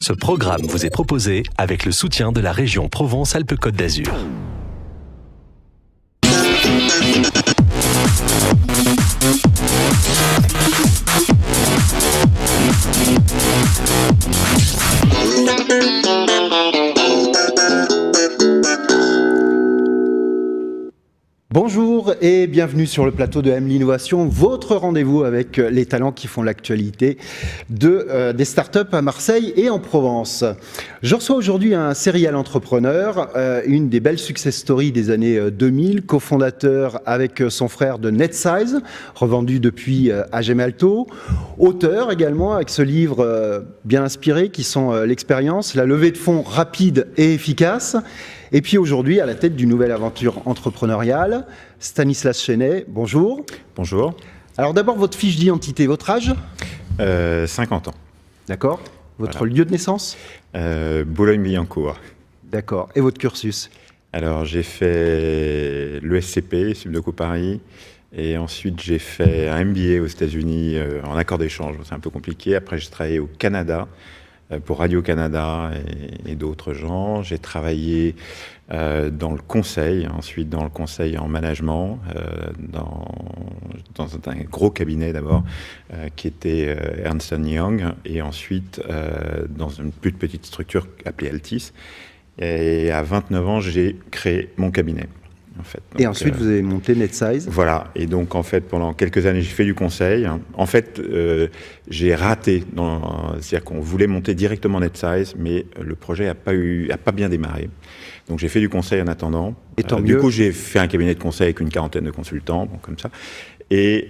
Ce programme vous est proposé avec le soutien de la région Provence-Alpes-Côte d'Azur. Bonjour et bienvenue sur le plateau de M l'Innovation, votre rendez-vous avec les talents qui font l'actualité des startups à Marseille et en Provence. Je reçois aujourd'hui un serial entrepreneur, une des belles success stories des années 2000, cofondateur avec son frère de NetSize, revendu depuis à Gemalto, auteur également avec ce livre bien inspiré qui sont l'expérience, la levée de fonds rapide et efficace. Et puis aujourd'hui, à la tête d'une nouvelle aventure entrepreneuriale, Stanislas Chenet, bonjour. Bonjour. Alors d'abord, votre fiche d'identité, votre âge ? 50 ans. D'accord. Votre lieu de naissance ? Boulogne-Billancourt. D'accord. Et votre cursus ? Alors j'ai fait l'ESCP, Subdeco Paris, et ensuite j'ai fait un MBA aux États-Unis en accord d'échange. C'est un peu compliqué. Après j'ai travaillé au Canada, pour Radio-Canada et d'autres gens. J'ai travaillé dans le conseil, ensuite dans le conseil en management, dans un gros cabinet d'abord, qui était Ernst & Young, et ensuite dans une plus petite structure appelée Altis. Et à 29 ans, j'ai créé mon cabinet. En fait. Donc, et ensuite, vous avez monté NetSize. Voilà. Et donc, en fait, pendant quelques années, j'ai fait du conseil. En fait, j'ai raté. C'est-à-dire qu'on voulait monter directement NetSize, mais le projet n'a pas bien démarré. Donc, j'ai fait du conseil en attendant. Et tant mieux. Du coup, j'ai fait un cabinet de conseil avec une quarantaine de consultants, bon, comme ça. Et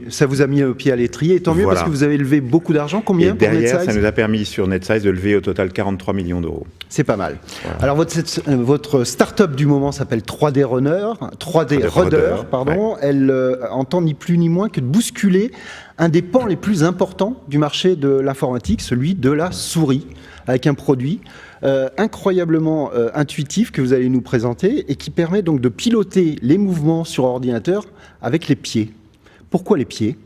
ça vous a mis au pied à l'étrier, et tant mieux, voilà. Parce que vous avez levé beaucoup d'argent. Combien et pour derrière, NetSize ? Ça nous a permis sur NetSize de lever au total 43 millions d'euros. C'est pas mal. Voilà. Alors votre start-up du moment s'appelle 3D Rudder, pardon. Ouais. Elle entend ni plus ni moins que de bousculer un des pans les plus importants du marché de l'informatique, celui de la souris, avec un produit incroyablement intuitif que vous allez nous présenter et qui permet donc de piloter les mouvements sur ordinateur avec les pieds. Pourquoi les pieds ?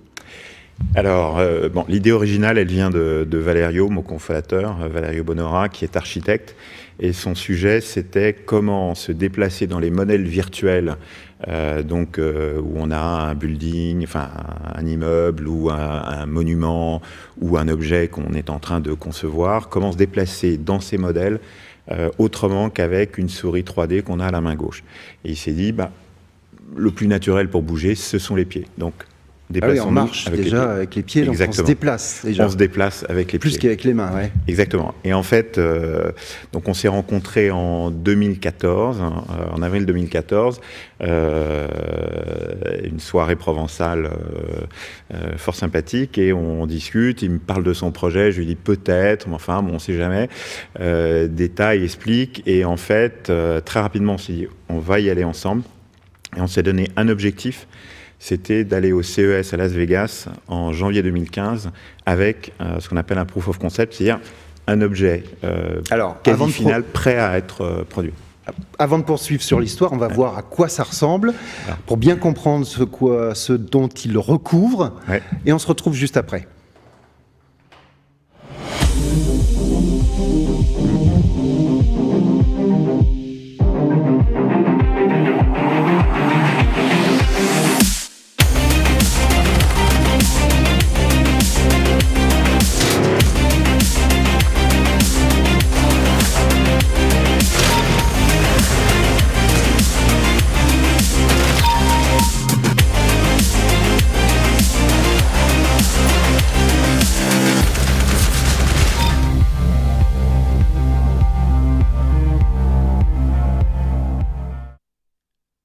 Alors, l'idée originale, elle vient de Valerio, mon cofondateur, Valerio Bonora, qui est architecte. Et son sujet, c'était comment se déplacer dans les modèles virtuels, où on a un building, enfin un immeuble ou un monument ou un objet qu'on est en train de concevoir, comment se déplacer dans ces modèles autrement qu'avec une souris 3D qu'on a à la main gauche. Et il s'est dit, le plus naturel pour bouger, ce sont les pieds. Donc, on marche avec les pieds, donc on se déplace déjà. On se déplace avec les pieds. Plus qu'avec les mains, ouais. Exactement. Et en fait, donc on s'est rencontrés en 2014, en avril 2014, une soirée provençale fort sympathique, et on discute, il me parle de son projet, je lui dis peut-être, mais enfin, on ne sait jamais, détail, explique, et en fait, très rapidement, on s'est dit, on va y aller ensemble, et on s'est donné un objectif, c'était d'aller au CES à Las Vegas en janvier 2015 avec ce qu'on appelle un proof of concept, c'est-à-dire un objet quasi final prêt à être produit. Avant de poursuivre sur l'histoire, on va voir à quoi ça ressemble pour bien comprendre ce dont il recouvre, et on se retrouve juste après.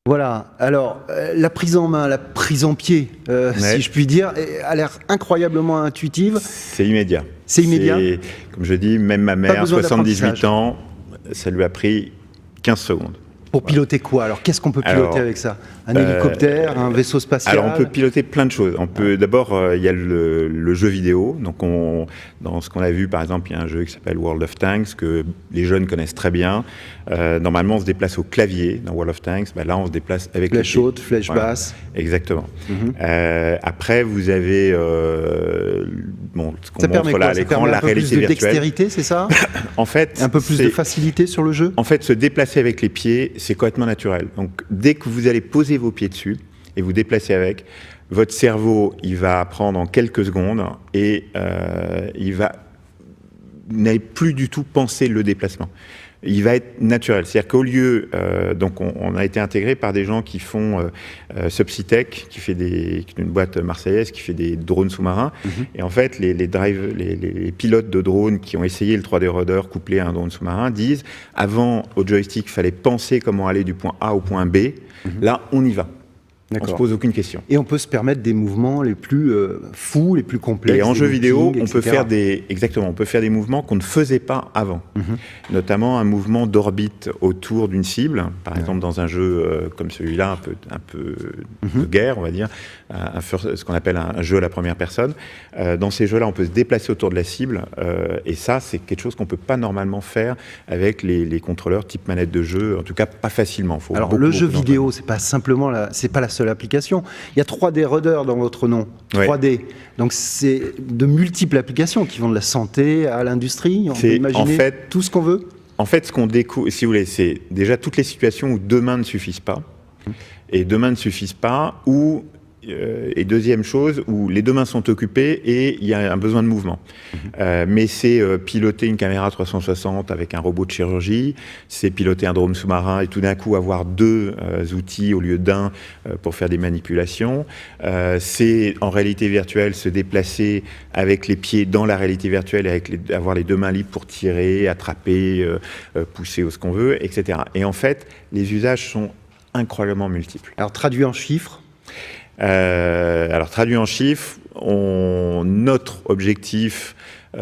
Voilà, alors la prise en main, la prise en pied, si je puis dire, a l'air incroyablement intuitive. C'est immédiat. C'est immédiat. Comme je dis, même ma mère, 78 ans, ça lui a pris 15 secondes. Pour piloter quoi? Alors, qu'est-ce qu'on peut piloter avec ça? Un hélicoptère, un vaisseau spatial? Alors, on peut piloter plein de choses. On peut d'abord, il y a le jeu vidéo. Donc, dans ce qu'on a vu, par exemple, il y a un jeu qui s'appelle World of Tanks que les jeunes connaissent très bien. Normalement, on se déplace au clavier dans World of Tanks. Là, on se déplace avec les flèche haute, flèche basse. Exactement. Après, vous avez ce qu'on montre là à l'écran, la réalité virtuelle. Ça permet un peu plus de dextérité, c'est ça? En fait, un peu plus de facilité sur le jeu? En fait, se déplacer avec les pieds, c'est complètement naturel. Donc, dès que vous allez poser vos pieds dessus et vous déplacer avec, votre cerveau, il va apprendre en quelques secondes et vous n'allez plus du tout penser le déplacement. Il va être naturel. C'est-à-dire qu'au lieu, donc on a été intégré par des gens qui font Subsitech, qui est une boîte marseillaise qui fait des drones sous-marins. Et en fait, les pilotes de drones qui ont essayé le 3D Rudder couplé à un drone sous-marin disent, avant au joystick, il fallait penser comment aller du point A au point B. Là, on y va. On se pose aucune question. Et on peut se permettre des mouvements les plus fous, les plus complexes. Et en jeu vidéo, on peut faire on peut faire des mouvements qu'on ne faisait pas avant. Notamment un mouvement d'orbite autour d'une cible. Par exemple, dans un jeu comme celui-là, un peu de guerre, on va dire, ce qu'on appelle un jeu à la première personne. Dans ces jeux-là, on peut se déplacer autour de la cible. Et ça, c'est quelque chose qu'on ne peut pas normalement faire avec les contrôleurs type manette de jeu. En tout cas, pas facilement. Alors, le jeu vidéo, c'est pas simplement c'est pas la seule application. Il y a 3D Rudder dans votre nom, 3D. Donc c'est de multiples applications qui vont de la santé à l'industrie. On peut imaginer tout ce qu'on veut. En fait, ce qu'on découvre, si vous voulez, c'est déjà toutes les situations où deux mains ne suffisent pas. Et deux mains ne suffisent pas, et deuxième chose, où les deux mains sont occupées et il y a un besoin de mouvement. Mais c'est piloter une caméra 360 avec un robot de chirurgie, c'est piloter un drone sous-marin et tout d'un coup avoir deux outils au lieu d'un pour faire des manipulations. C'est en réalité virtuelle se déplacer avec les pieds dans la réalité virtuelle, avoir les deux mains libres pour tirer, attraper, pousser ou ce qu'on veut, etc. Et en fait, les usages sont incroyablement multiples. Alors traduit en chiffres? Alors traduit en chiffres, notre objectif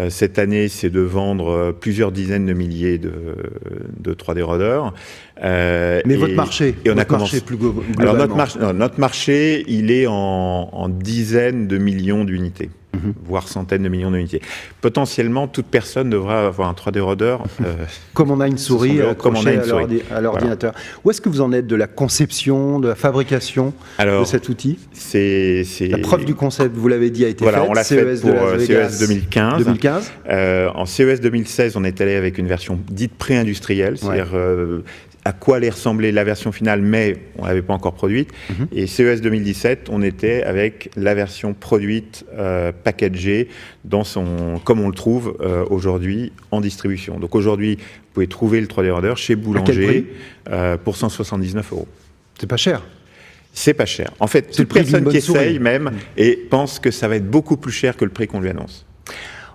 cette année, c'est de vendre plusieurs dizaines de milliers de 3D Rudder. Mais votre marché, plus globalement. Alors notre marché, il est en dizaines de millions d'unités. Voire centaines de millions d'unités. Potentiellement, toute personne devrait avoir un 3D Rudder. Comme on a une souris accrochée à l'ordinateur. Voilà. Où est-ce que vous en êtes de la conception, de la fabrication de cet outil? La preuve du concept, vous l'avez dit, a été faite. On l'a fait pour CES 2015. En CES 2016, on est allé avec une version dite pré-industrielle, c'est-à-dire à quoi allait ressembler la version finale, mais on ne l'avait pas encore produite. Et CES 2017, on était avec la version produite, packagée, comme on le trouve aujourd'hui en distribution. Donc aujourd'hui, vous pouvez trouver le 3D Rudder chez Boulanger pour 179 €. C'est pas cher. C'est pas cher. En fait, toute personne qui essaye même et pense que ça va être beaucoup plus cher que le prix qu'on lui annonce.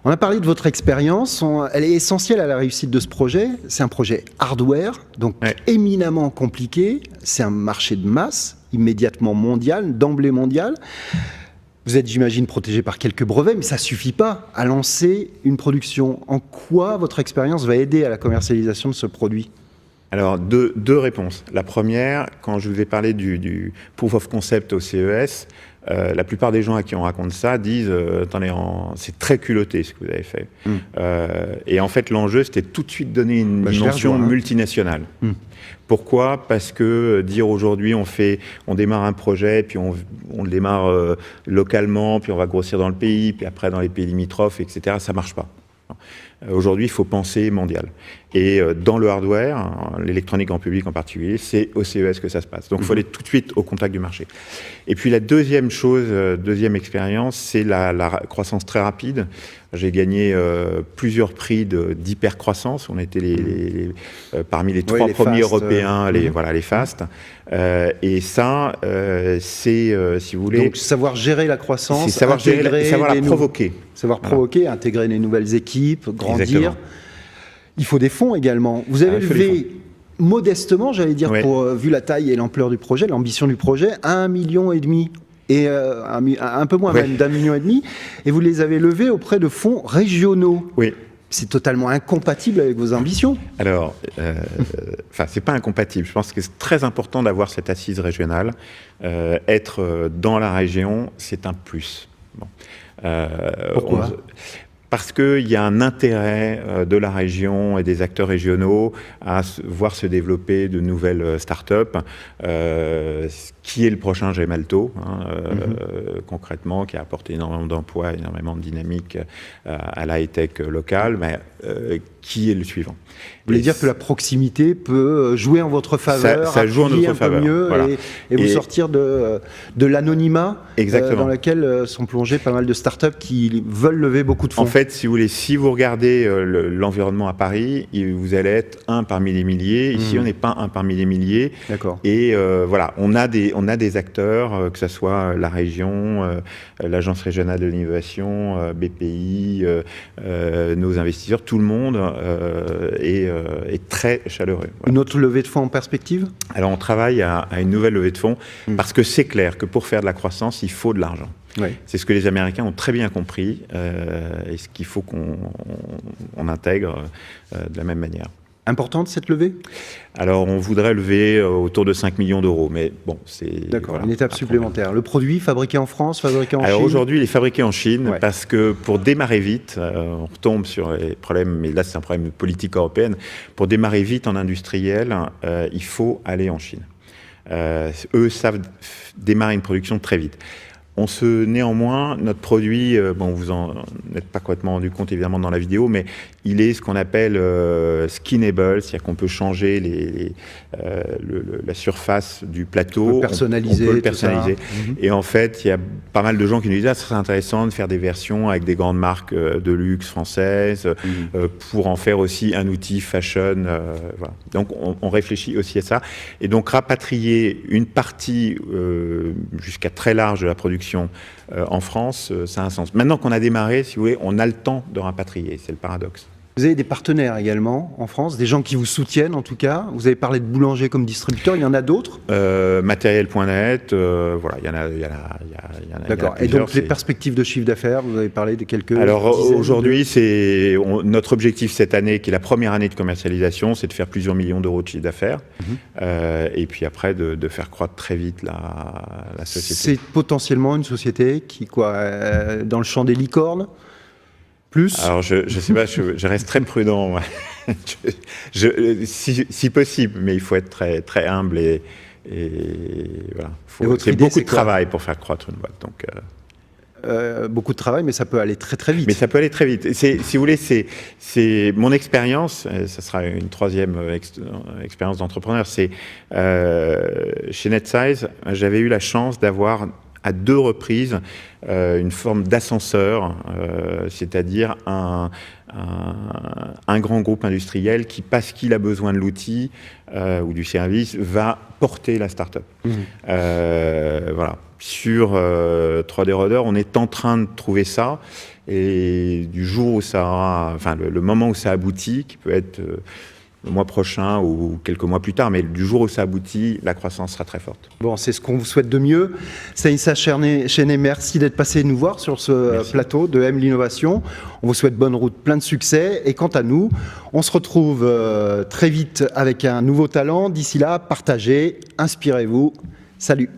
On a parlé de votre expérience, elle est essentielle à la réussite de ce projet. C'est un projet hardware, donc éminemment compliqué. C'est un marché de masse, immédiatement mondial, d'emblée mondial. Vous êtes, j'imagine, protégé par quelques brevets, mais ça ne suffit pas à lancer une production. En quoi votre expérience va aider à la commercialisation de ce produit ? Alors, deux réponses. La première, quand je vous ai parlé du proof of concept au CES, la plupart des gens à qui on raconte ça disent attendez, c'est très culotté ce que vous avez fait. Et en fait, l'enjeu, c'était tout de suite donner une dimension multinationale. Pourquoi ? Parce que dire aujourd'hui, on démarre un projet, puis on le démarre localement, puis on va grossir dans le pays, puis après dans les pays limitrophes, etc., ça ne marche pas. Aujourd'hui, il faut penser mondial. Et dans le hardware, l'électronique en public en particulier, c'est au CES que ça se passe. Donc, il faut aller tout de suite au contact du marché. Et puis, la deuxième expérience, c'est la croissance très rapide. J'ai gagné plusieurs prix d'hyper-croissance. On était parmi les trois premiers Européens, les FAST. Et ça, c'est, si vous voulez... Donc, savoir gérer la croissance, c'est savoir la provoquer. Savoir provoquer, intégrer les nouvelles équipes, grandir. Exactement. Il faut des fonds également. Vous avez levé modestement, j'allais dire, vu la taille et l'ampleur du projet, l'ambition du projet, 1,5 million et un peu moins même d'1,5 million. Et vous les avez levés auprès de fonds régionaux. Oui. c'est totalement incompatible avec vos ambitions. Alors, c'est pas incompatible. Je pense que c'est très important d'avoir cette assise régionale. Être dans la région, c'est un plus. Bon. Pourquoi ? Parce qu'il y a un intérêt de la région et des acteurs régionaux à voir se développer de nouvelles start-up, qui est le prochain Gemalto, concrètement, qui a apporté énormément d'emplois, énormément de dynamique à la high-tech locale, mais qui est le suivant. Vous voulez dire que la proximité peut jouer en votre faveur, ça joue en notre faveur, mieux, voilà. et vous sortir de l'anonymat dans lequel sont plongés pas mal de startups qui veulent lever beaucoup de fonds. En fait, si vous voulez, si vous regardez l'environnement à Paris, vous allez être un parmi les milliers. Ici, on n'est pas un parmi les milliers. D'accord. Et voilà, on a des acteurs, que ce soit la région, l'Agence régionale de l'innovation, BPI, nos investisseurs, tout le monde est très chaleureux. Voilà. Une autre levée de fonds en perspective ? Alors, on travaille à une nouvelle levée de fonds parce que c'est clair que pour faire de la croissance, il faut de l'argent. Oui. C'est ce que les Américains ont très bien compris et ce qu'il faut qu'on intègre de la même manière. Importante cette levée ? Alors, on voudrait lever autour de 5 millions d'euros, mais bon, c'est... D'accord, voilà, une étape supplémentaire. Le produit fabriqué en France, fabriqué en Chine ? Alors aujourd'hui, il est fabriqué en Chine parce que pour démarrer vite, on retombe sur les problèmes, mais là c'est un problème de politique européenne, pour démarrer vite en industriel, il faut aller en Chine. Eux savent démarrer une production très vite. Néanmoins, notre produit, vous en êtes pas complètement rendu compte évidemment dans la vidéo, mais il est ce qu'on appelle skinnable, c'est-à-dire qu'on peut changer la surface du plateau. On peut personnaliser. On peut le personnaliser. Et en fait, il y a pas mal de gens qui nous disent « Ah, ça serait intéressant de faire des versions avec des grandes marques de luxe françaises, pour en faire aussi un outil fashion. » Voilà. Donc, on réfléchit aussi à ça. Et donc, rapatrier une partie jusqu'à très large de la production en France, ça a un sens. Maintenant qu'on a démarré, si vous voulez, on a le temps de rapatrier, c'est le paradoxe. Vous avez des partenaires également en France, des gens qui vous soutiennent en tout cas. Vous avez parlé de boulanger comme distributeur, il y en a d'autres ? Matériel.net, voilà, il y en a. D'accord. Et donc les perspectives de chiffre d'affaires, vous avez parlé de quelques... Alors aujourd'hui, notre objectif cette année, qui est la première année de commercialisation, c'est de faire plusieurs millions d'euros de chiffre d'affaires. Et puis après, de faire croître très vite la société. C'est potentiellement une société qui, dans le champ des licornes ? Plus. Alors, je sais pas, je reste très prudent, moi. Si possible, mais il faut être très, très humble et voilà. C'est beaucoup de travail pour faire croître une boîte. Donc, beaucoup de travail, mais ça peut aller très très vite. Mais ça peut aller très vite. Si vous voulez, c'est mon expérience, ça sera une troisième expérience d'entrepreneur, c'est chez NetSize, j'avais eu la chance d'avoir à 2 reprises une forme d'ascenseur, c'est-à-dire un grand groupe industriel qui, parce qu'il a besoin de l'outil ou du service, va porter la start-up. Voilà. Sur 3D Roder, on est en train de trouver ça, et du jour où le moment où ça aboutit, qui peut être le mois prochain ou quelques mois plus tard, mais du jour où ça aboutit, la croissance sera très forte. Bon, c'est ce qu'on vous souhaite de mieux. Saïssa Chené, merci d'être passé nous voir sur ce plateau de M l'Innovation. On vous souhaite bonne route, plein de succès. Et quant à nous, on se retrouve très vite avec un nouveau talent. D'ici là, partagez, inspirez-vous. Salut.